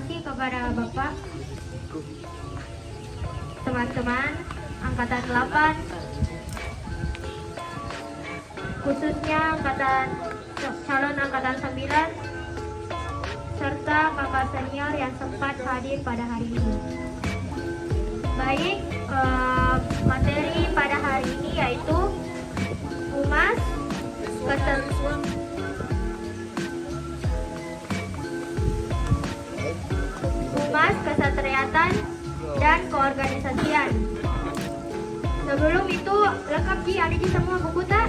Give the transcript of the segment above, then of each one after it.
kasih kepada Bapak, teman-teman Angkatan 8, khususnya calon Angkatan 9, serta kakak senior yang sempat hadir pada hari ini. Baik, materi pada hari ini yaitu Humas Kesetriatan dan Keorganisasian. Sebelum itu lengkap Ji, ada di semua buku tak?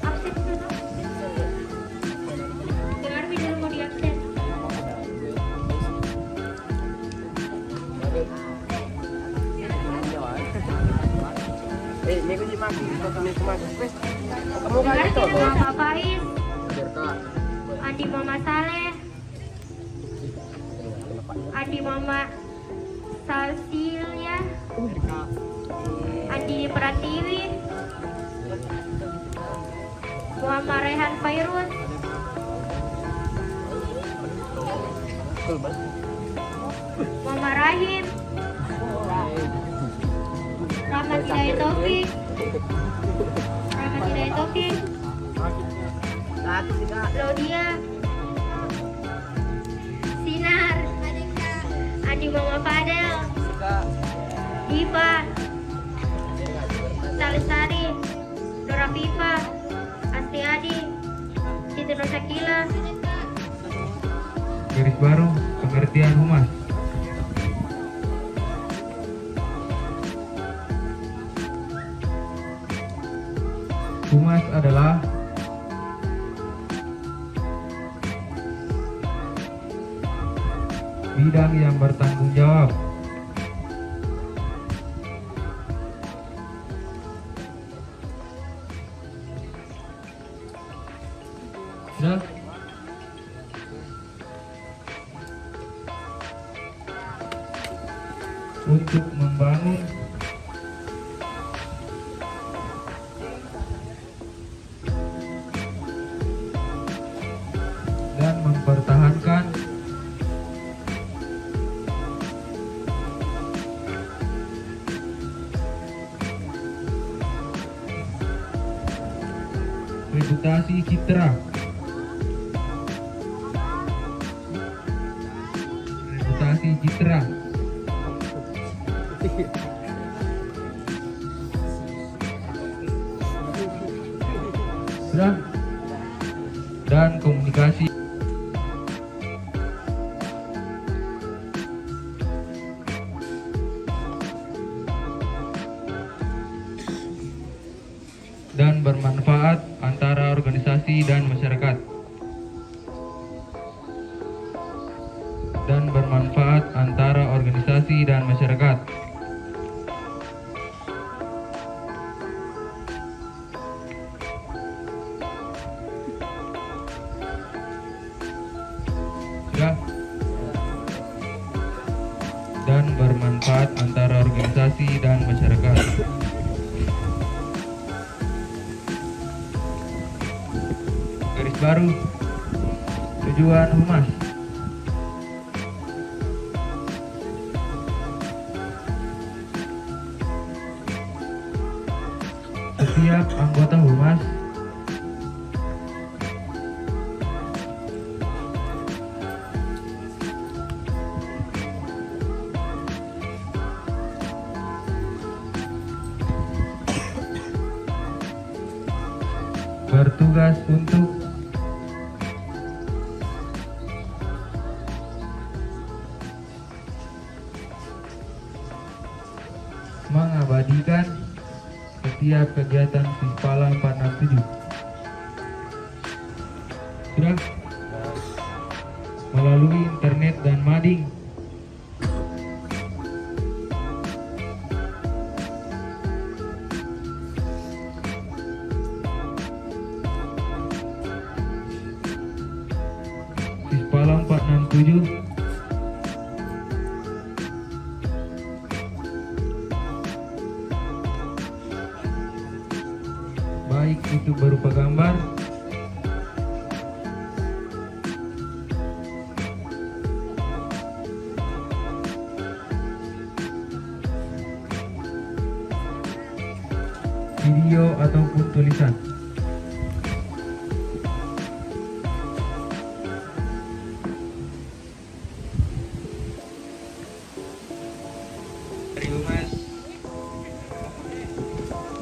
Absen dulu. Dengar video mau di absen. Dengar video Bapak Faiz, Andi Mama Saleh, Andi Mama Salsilia, Andi Pratiwi, Muhammad Rehan Fairuz, Muhammad Rahim, Rahmat Hidayat Taufik, Laudia, Sinar, Andi Mama Fadel, Diva, Salisari, Dora Viva, Astiadi, Siti Rosakila. Garis baru pengertian humas. Humas adalah bidang yang bertanggung jawab untuk membangun dan mempertahankan reputasi citra dan komunikasi. Dan bermanfaat antara organisasi dan masyarakat. Dan bermanfaat antara organisasi dan masyarakat. Garis baru tujuan humas. Setiap anggota humas bertugas untuk mengabadikan setiap kegiatan Sispala 467. Sudah melalui internet dan mading. Sispala 467 baik itu berupa gambar video ataupun tulisan. Dari Humas.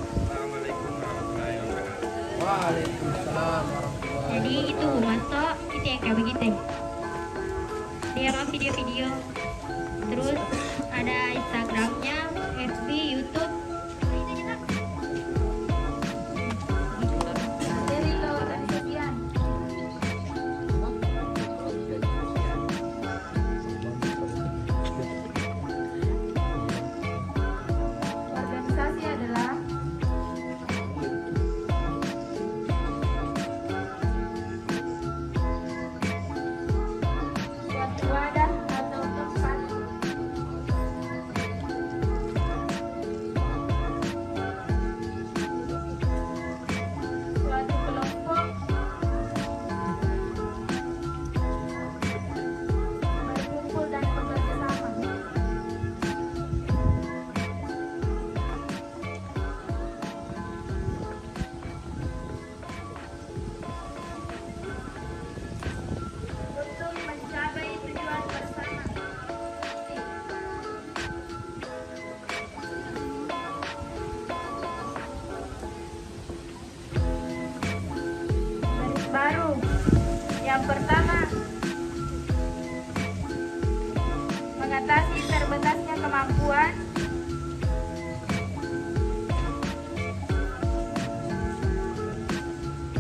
Assalamualaikum warahmatullahi wabarakatuh. Waalaikumsalam warahmatullahi Jadi itu masuk kita yang kayak begitu. Dia mau video-video. Terus ada Instagramnya, FB, YouTube. Dari keorganisasian. Organisasi adalah suatu wadah atau tempat suatu kelompok berkumpul dan bekerja sama. Untuk mencapai tujuan bersama. Garis baru. Yang pertama, mengatasi terbatasnya kemampuan.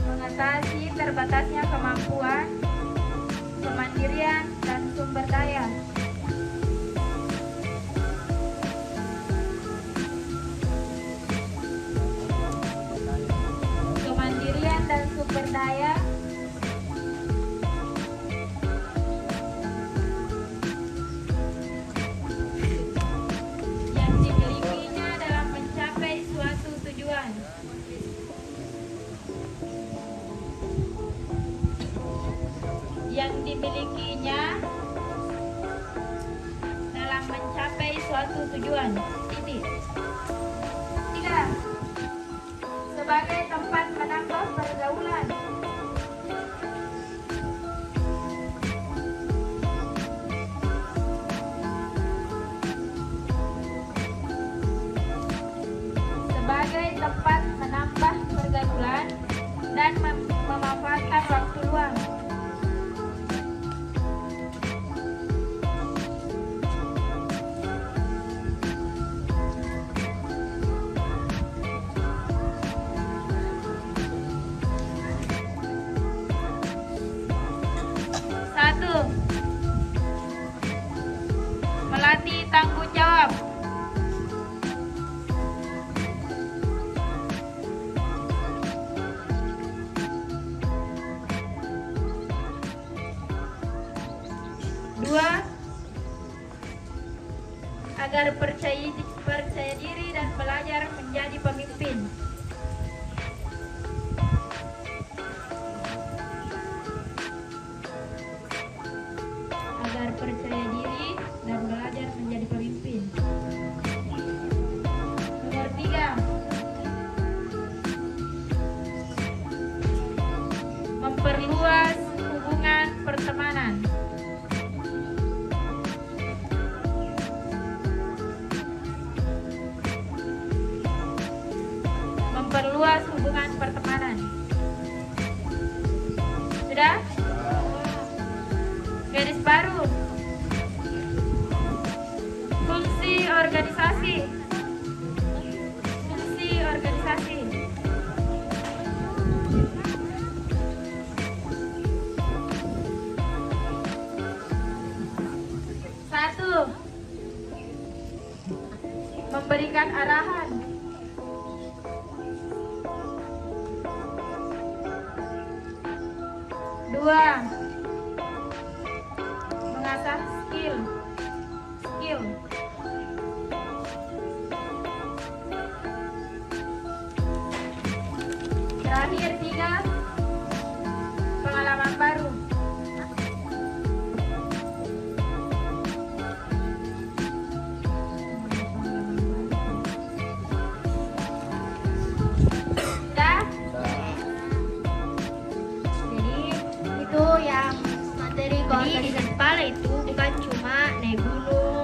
Mengatasi terbatasnya kemampuan, kemandirian, dan sumber daya. Kemandirian dan sumber daya yang dimilikinya dalam mencapai suatu tujuan. Yang dimilikinya dalam mencapai suatu tujuan. Titik. 3. Sebagai tempat menambah pergaulan. Sebagai tempat menambah pergaulan dan memanfaatkan waktu luang. Satu, melatih tanggung jawab. Dua, agar percaya diri dan belajar menjadi pemimpin. Agar percaya diri dan belajar menjadi pemimpin. Nomor 3, memperluas hubungan pertemanan. Memperluas hubungan pertemanan. Sudah? Garis baru. Fungsi organisasi. Fungsi organisasi. Satu, memberikan arahan. Dua, mengasah skill. Terakhir 3, pengalaman baru. Desain Spala itu bukan cuma naik gunung,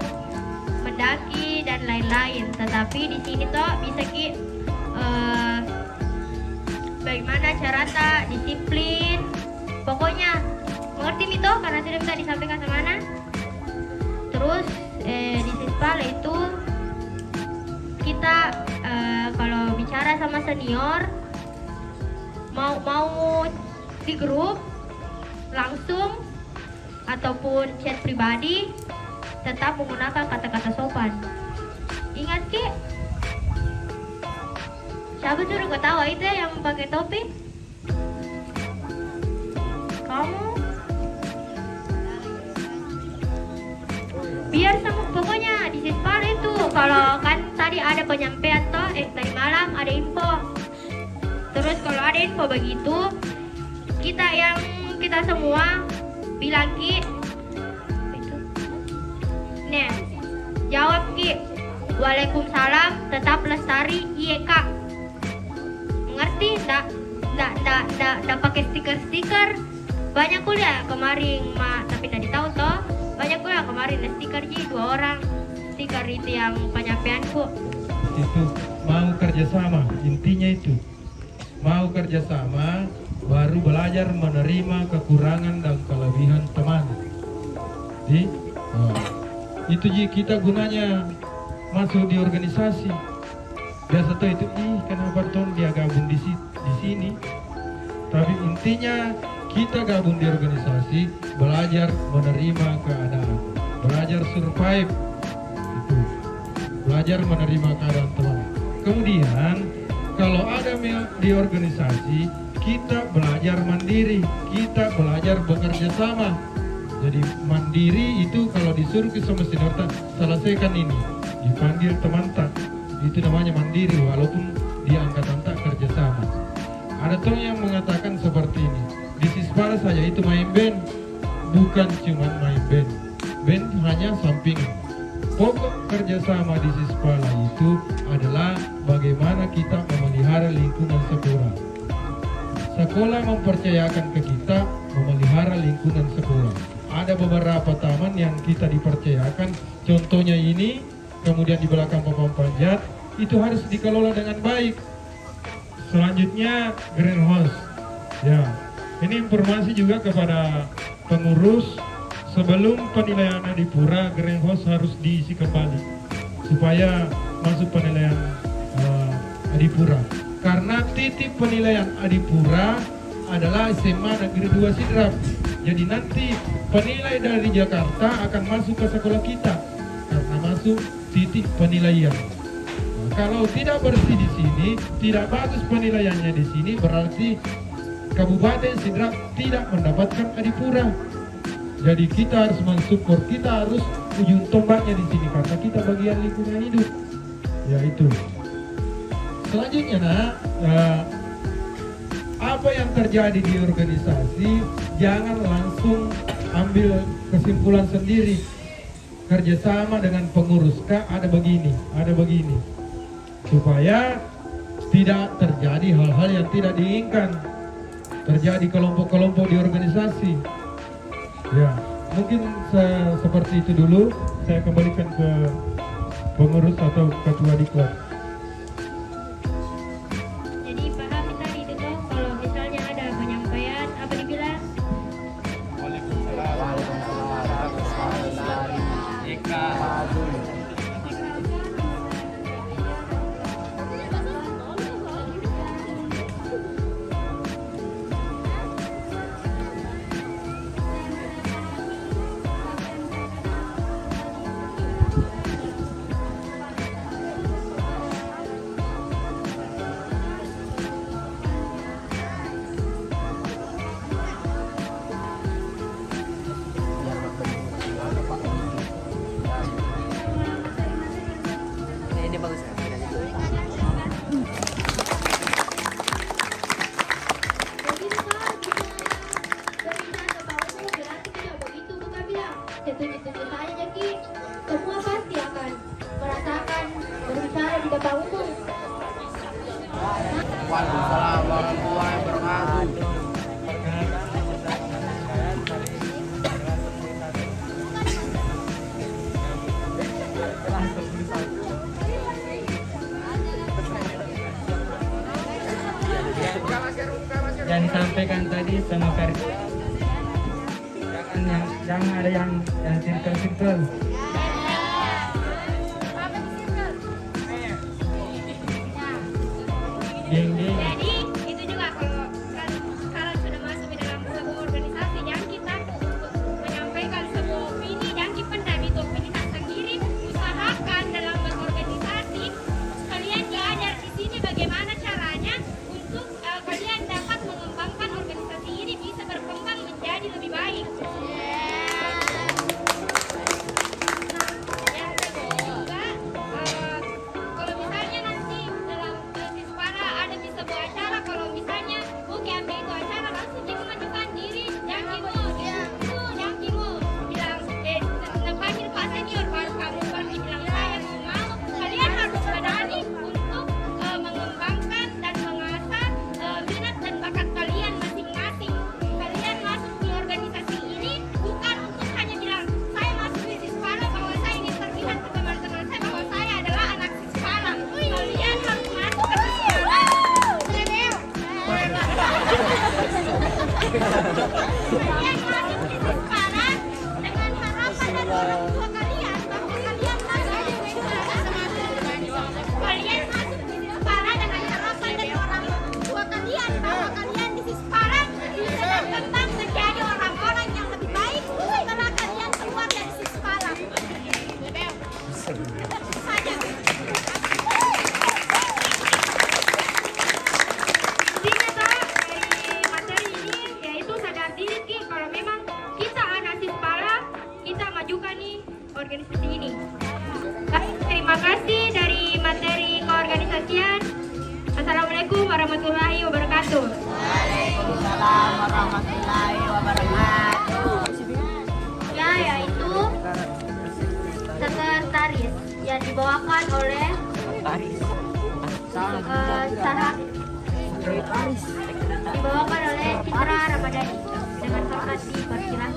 mendaki dan lain-lain, tetapi di sini toh bisa bagaimana cara disiplin. Pokoknya mengerti mito karena sudah bisa disampaikan kemana. Terus di Spala itu kita kalau bicara sama senior mau di grup langsung ataupun chat pribadi tetap menggunakan kata-kata sopan. Ingat Ki, siapa suruh ketawa itu yang pakai topi? Kamu biar sama, pokoknya di Spala itu kalau kan tadi ada penyampaian toh, tadi malam ada info. Terus kalau ada info begitu, kita semua bilang Ki, itu, nih jawab Ki, Waalaikumsalam, tetap lestari, iya Kak. Mengerti? Nggak pakai stiker. Banyak kuliah kemarin tapi tadi tahu toh. Banyak kuliah kemarin stiker 2 orang. Stiker itu yang penyampaianku. Itu mau kerjasama, intinya itu. Mau kerjasama, baru belajar menerima kekurangan dan kelebihan teman. Itu kita gunanya masuk di organisasi. Biasa tuh itu, kenapa Ton dia gabung di sini? Tapi intinya kita gabung di organisasi, belajar menerima keadaan, belajar survive, itu, belajar menerima keadaan teman. Kemudian kalau ada di organisasi, kita belajar mandiri, kita belajar bekerja sama. Jadi mandiri itu kalau disuruh ke sama senior, selesaikan ini, dipanggil teman tak, itu namanya mandiri walaupun dia angkatan tak kerja sama. Ada tuh yang mengatakan seperti ini, di Spala saja itu main band, bukan cuma main band, band hanya sampingan. Pokok kerjasama di Spala itu adalah bagaimana kita memelihara lingkungan sekolah. Sekolah mempercayakan ke kita memelihara lingkungan sekolah. Ada beberapa taman yang kita dipercayakan, contohnya ini, kemudian di belakang papan panjat, itu harus dikelola dengan baik. Selanjutnya greenhouse. Ya, ini informasi juga kepada pengurus. Sebelum penilaian adipura, greenhouse harus diisi kembali supaya masuk penilaian adipura. Karena titik penilaian adipura adalah SMA Negeri 2 Sidrap. Jadi nanti penilai dari Jakarta akan masuk ke sekolah kita karena masuk titik penilaian. Kalau tidak bersih di sini, tidak bagus penilaiannya di sini, berarti Kabupaten Sidrap tidak mendapatkan adipura. Jadi kita harus mensupport, kita harus ujung tombaknya di sini karena kita bagian lingkungan hidup. Ya itu. Selanjutnya apa yang terjadi di organisasi, jangan langsung ambil kesimpulan sendiri. Kerjasama dengan pengurus, Kak, ada begini, supaya tidak terjadi hal-hal yang tidak diinginkan. Terjadi kelompok-kelompok di organisasi. Ya, mungkin seperti itu dulu. Saya kembalikan ke pengurus atau ketua diklat. Jadi paham tadi itu toh, kalau misalnya ada penyampaian apa dibilang? Ini bagus ya. Setuju-setuju saja jadi semua pasti akan merasakan berbicara di depan umum. Waalaikumsalam warahmatullahi wabarakatuh. disampaikan tadi sama jangan ada yang circle. Geng. Jadi itu juga kalau kalian sudah masuk di dalam sebuah organisasi, jangan kita untuk menyampaikan sebuah opini, jangan kita pendam itu opini sendiri. Usahakan dalam berorganisasi kalian diajar di sini bagaimana caranya untuk kalian dapat mengembangkan organisasi ini bisa berkembang menjadi lebih baik. Yang kedua juga kalau misalnya nanti dalam Sispara ada di sebuah acara, kalau misalnya oke ambil itu acara langsung jangan mengajukan diri, jangan kimu bilang panggil Pak Senior baru kamu bilang saya mau. Kalian harus berani untuk mengembangkan dan mengasah minat dan bakat kalian masing-masing. Kalian masuk di organisasi ini bukan untuk hanya bilang saya masuk di Sispara bahwa saya ingin terlihat ke teman-teman saya bahwa saya adalah anak Sispara. Kalian harus masuk ke Sispara. Kalian masuk di Sispara dengan harapan dari orang tua kalian bahwa kalian masuk di Sispara. Kalian masuk di Sispara dengan harapan dari orang tua kalian bahwa kalian di Sispara bisa berkembang menjadi orang-orang yang lebih baik setelah kalian keluar dari Sispara. Itu saja. Intinya dari materi ini yaitu sadar diri Ki, kalau memang kita anak Sispara, kita majukan nih organisasi ini. Baik, terima kasih dari materi keorganisasian. Assalamualaikum warahmatullahi wabarakatuh. Waalaikumsalam warahmatullahi wabarakatuh. Ya, yaitu sekretaris yang dibawakan oleh dibawakan oleh Citra Ramadhani. Dengan hormat dipersilakan.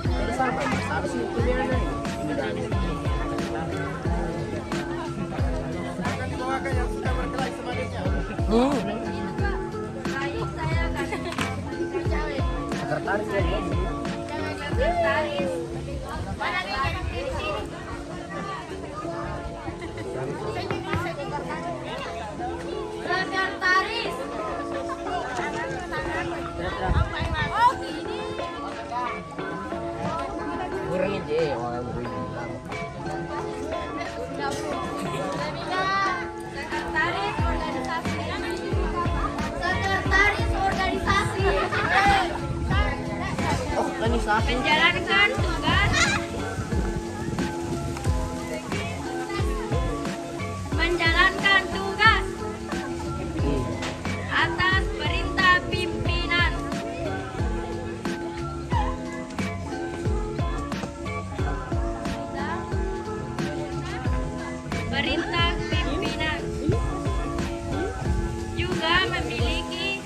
Baik, saya akan Sekretaris ya. sekretaris. Mana nih yang di sini? Sekretaris. Kurangin deh, orang Sekretaris organisasi. Sekretaris organisasi. Menjalankan tugas. Menjalankan tugas atas perintah pimpinan. Perintah pimpinan juga memiliki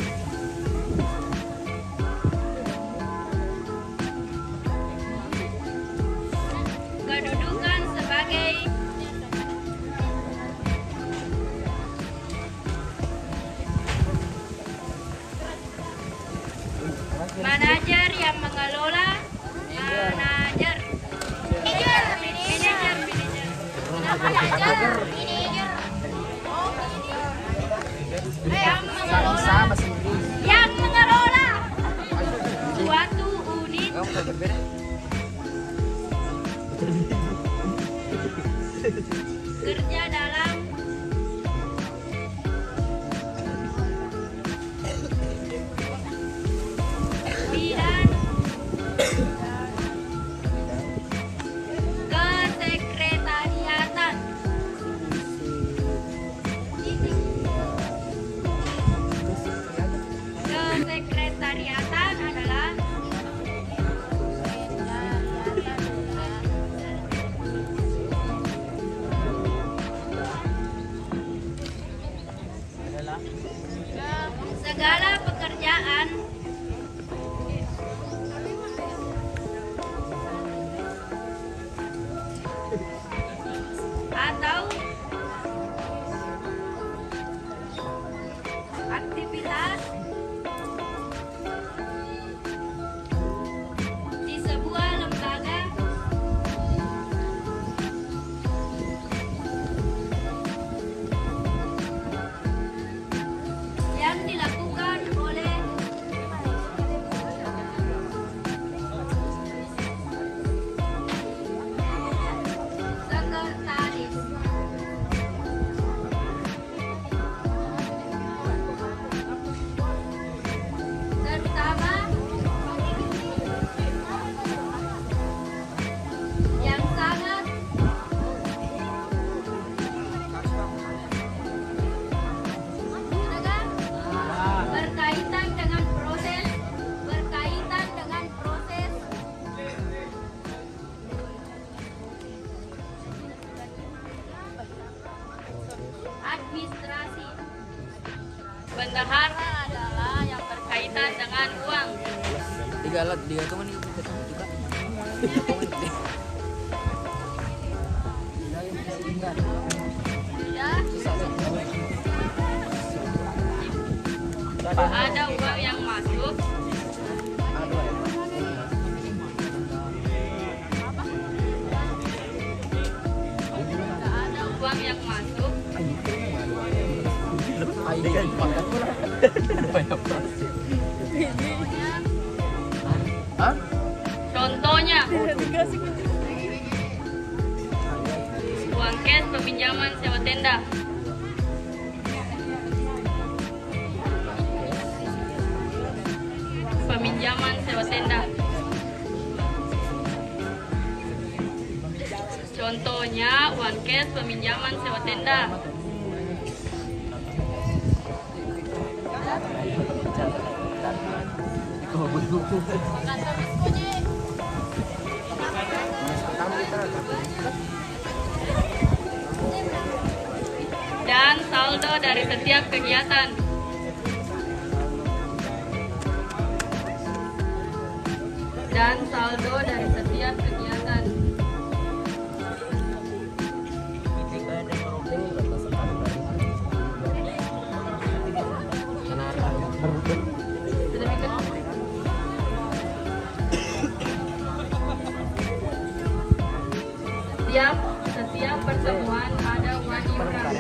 kedudukan sebagai manajer yang mengelola manajer yang mengelola suatu unit kerja dalam bidang kesekretariatan. Kesekretariatan adalah bendahara adalah yang berkaitan dengan uang. Tiga teman itu juga. Ada uang yang masuk. Ada uang yang masuk. Contohnya, uang cash peminjaman sewa tenda. Peminjaman sewa tenda. Contohnya uang cash peminjaman sewa tenda. Dan saldo dari setiap kegiatan. Dan saldo dari setiap kegiatan. Setiap pertemuan ada uang iuran.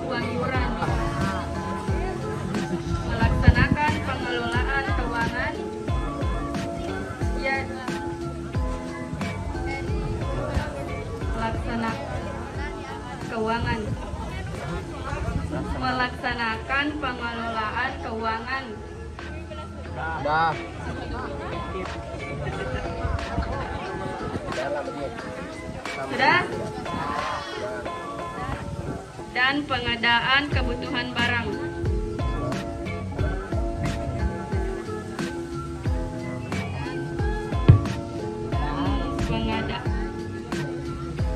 Uang iuran. Melaksanakan pengelolaan keuangan. Ya. Melaksanakan pengelolaan keuangan. Dah. Sudah? Dan pengadaan kebutuhan barang.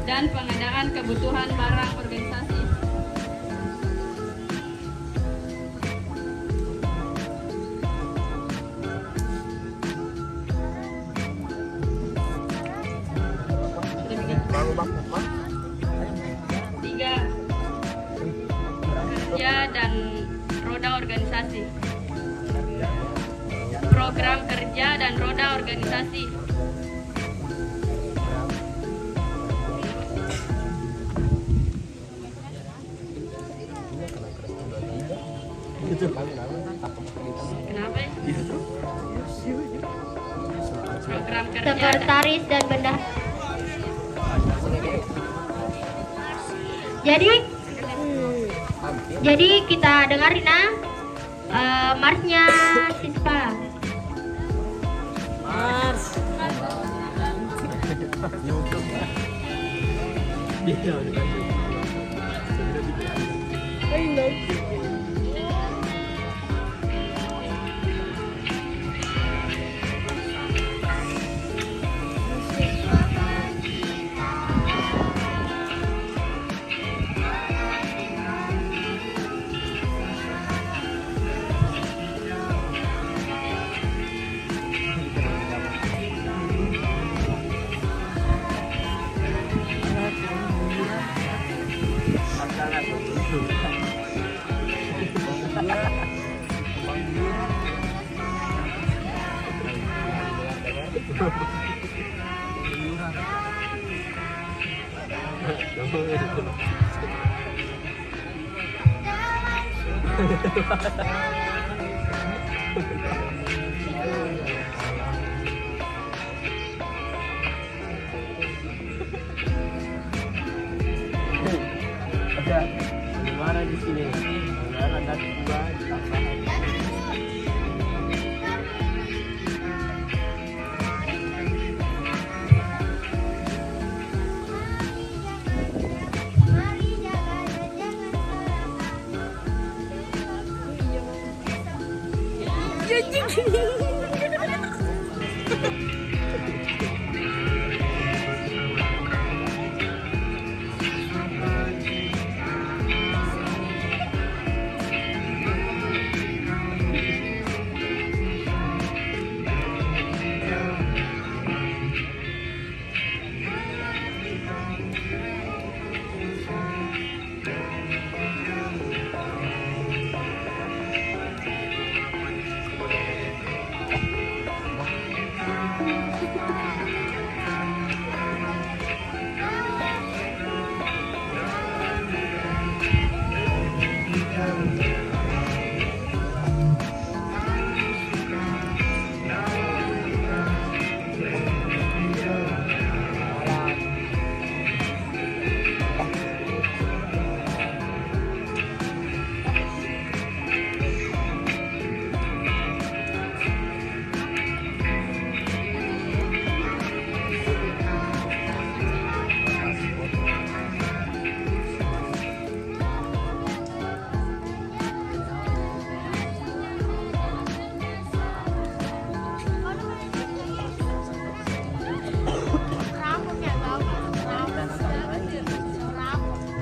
Dan pengadaan kebutuhan barang organisasi. Tiga, kerja dan roda organisasi. Program kerja dan roda organisasi. Kenapa? Program kerja. Sekretaris dan bendahara. Jadi kita dengarin marsnya Sispa. Mars. Ada gimana di sini? Ada dua tambahan.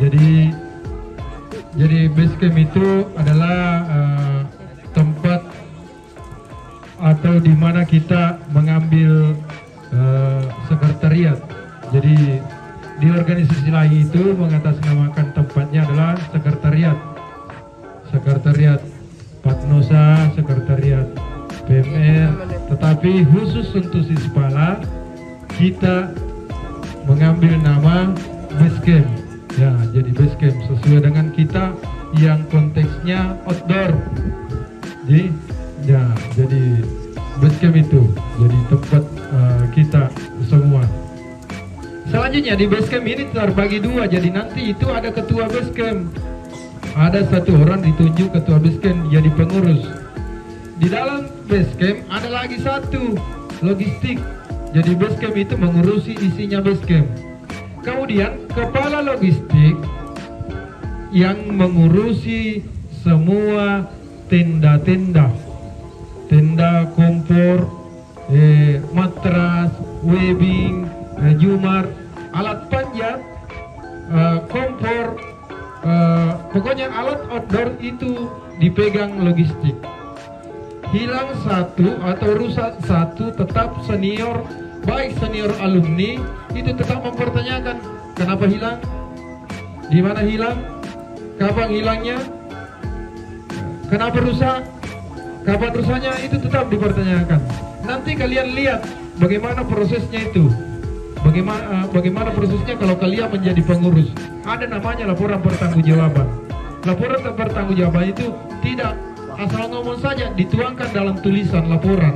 Jadi base camp itu adalah tempat atau di mana kita mengambil sekretariat. Jadi di organisasi lain itu mengatasnamakan tempatnya adalah sekretariat Patnosa, sekretariat PMR, tetapi khusus untuk Sispala kita mengambil nama base camp. Ya, jadi base camp sesuai dengan kita yang konteksnya outdoor. Jadi base camp itu jadi tempat kita semua. Selanjutnya di base camp ini terbagi dua, jadi nanti itu ada ketua base camp. Ada satu orang ditunjuk ketua base camp jadi pengurus. Di dalam base camp ada lagi satu logistik. Jadi base camp itu mengurusi isinya base camp. Kemudian kepala logistik yang mengurusi semua tenda-tenda, kompor, matras, webbing, jumar, alat panjat, kompor, pokoknya alat outdoor itu dipegang logistik. Hilang satu atau rusak satu, tetap senior, baik senior alumni itu tetap mempertanyakan kenapa hilang, di mana hilang, kapan hilangnya, kenapa rusak, kapan rusaknya, itu tetap dipertanyakan. Nanti kalian lihat bagaimana prosesnya itu. Bagaimana prosesnya kalau kalian menjadi pengurus. Ada namanya laporan pertanggungjawaban. Laporan pertanggungjawaban itu tidak asal ngomong saja, dituangkan dalam tulisan laporan.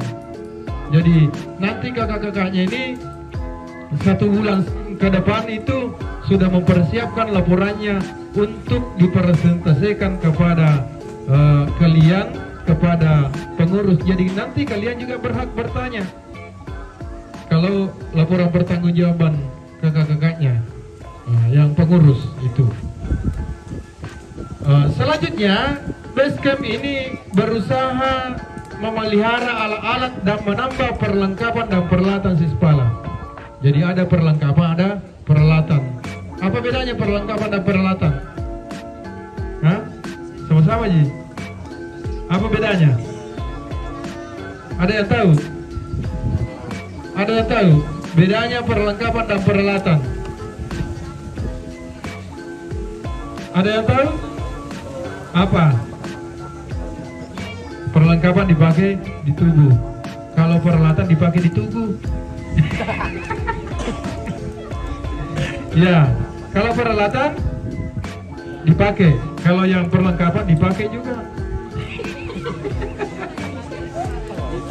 Jadi nanti kakak-kakaknya ini 1 bulan ke depan itu sudah mempersiapkan laporannya untuk dipresentasikan kepada kalian, kepada pengurus. Jadi nanti kalian juga berhak bertanya kalau laporan pertanggungjawaban kakak-kakaknya yang pengurus itu. Selanjutnya base camp ini berusaha memelihara alat-alat dan menambah perlengkapan dan peralatan Sispala. Jadi ada perlengkapan, ada peralatan. Apa bedanya perlengkapan dan peralatan? Hah? Sama-sama Ji? Apa bedanya? Ada yang tahu? Ada yang tahu bedanya perlengkapan dan peralatan? Ada yang tahu? Apa? Perlengkapan dipakai di tubuh. Kalau peralatan dipakai di tubuh. Ya, kalau peralatan dipakai. Kalau yang perlengkapan dipakai juga.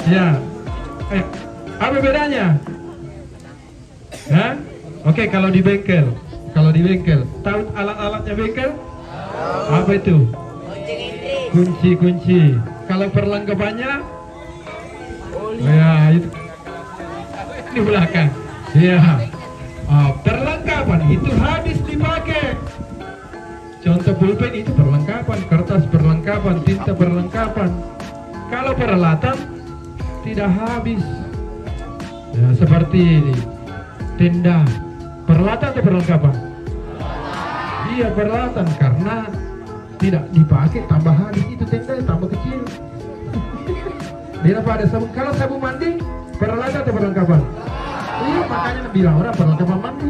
Ya. Apa bedanya? Hah? Oke, kalau di bengkel. Tahu alat-alatnya bengkel? Apa itu? Kunci. Kalau perlengkapannya? Ya, itu di belakang. Ya. Perlengkapan itu habis dipakai. Contoh pulpen itu perlengkapan, kertas perlengkapan, tinta perlengkapan. Kalau peralatan tidak habis. Ya, seperti ini. Tenda. Peralatan atau perlengkapan? Iya, peralatan, karena tidak dipakai tambah habis itu tenda tambah kecil. Dia pada sabun. Kalau sabun mandi peralatan atau perlengkapan? Iya, makanya bilang orang perlengkapan mandi,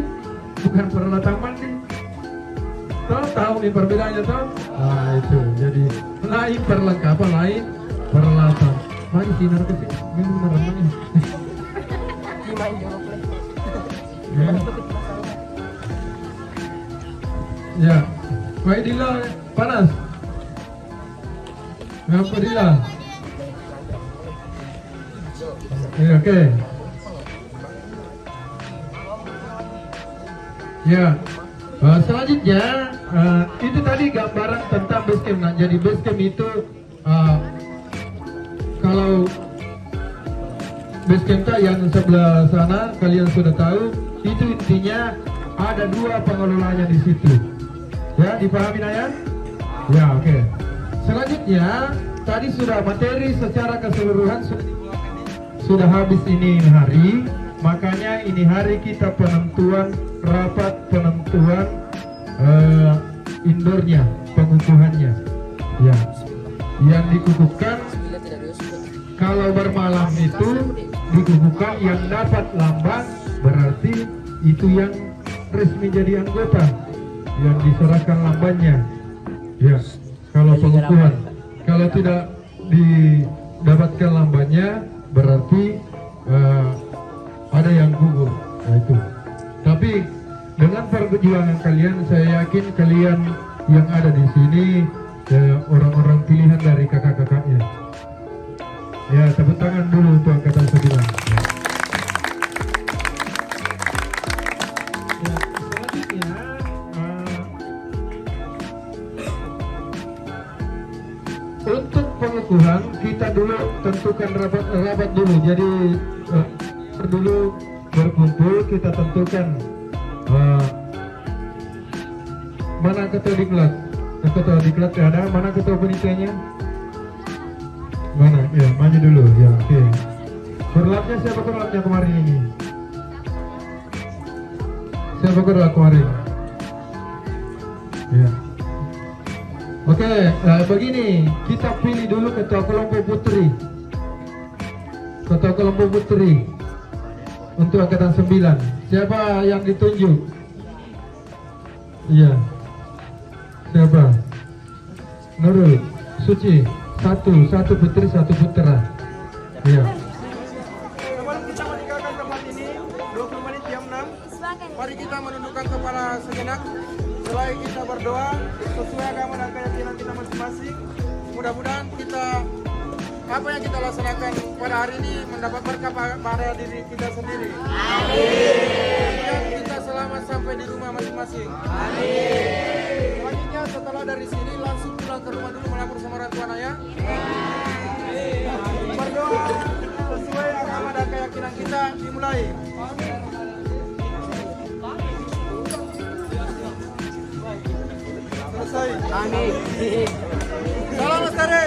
bukan peralatan mandi. Tahu nih perbedaannya tahu? Nah itu, jadi lain perlengkapan, lain peralatan. Mari sinar ke sini, minum meremang. Ya, Pak Dila panas. Ngapa Dila? Ya, oke. Ya, selanjutnya itu tadi gambaran tentang base camp. Nah, jadi base camp itu kalau base camp yang sebelah sana kalian sudah tahu, itu intinya ada 2 pengelolanya di situ. Ya, dipahami Naya? Ya, oke. Selanjutnya tadi sudah materi secara keseluruhan sudah habis ini hari, makanya ini hari kita rapat penentuan indoornya, pengukuhannya. Ya, yang dikukuhkan Bila tidak dosa. kalau bermalam itu dikukuhkan yang dapat lamban, berarti itu yang resmi jadi anggota, yang diserahkan lambannya. Ya, kalau pengukuhan. Kalau tidak didapatkan lambannya, berarti ada yang gugur. Nah, itu. Tapi dengan perjuangan kalian, saya yakin kalian yang ada di sini orang-orang pilihan dari kakak-kakaknya. Ya, tepuk tangan dulu untuk angkatan 9. Ya, selanjutnya untuk pengukuhan kita dulu tentukan rapat dulu. Jadi dulu berkumpul kita tentukan mana ketua diklat. Ketua diklat ada, mana ketua panitianya? Mana? Ya, maju dulu. Ya, oke. Korlapnya siapa korlapnya kemarin ini? Siapa korlap kemarin? Ya. Oke, begini, kita pilih dulu ketua kelompok putri. Ketua kelompok putri untuk angkatan 9. Siapa yang ditunjuk? Iya. Siapa? Nurul, Suci. Satu putri, satu putra. Iya. Sebelum kita meninggalkan tempat ini, 20 menit jam 6, mari kita menundukkan kepala sejenak. Setelah kita berdoa sesuai agama dan keyakinan kita masing-masing. Mudah-mudahan kita apa yang kita laksanakan pada hari ini mendapat berkah pada diri kita sendiri. Amin. Dan kita selamat sampai di rumah masing-masing. Amin. Selanjutnya setelah dari sini langsung pulang ke rumah dulu melapor sama orang tua ya. Berdoa sesuai agama dan keyakinan kita dimulai. Selesai. Amin. Salam lestari.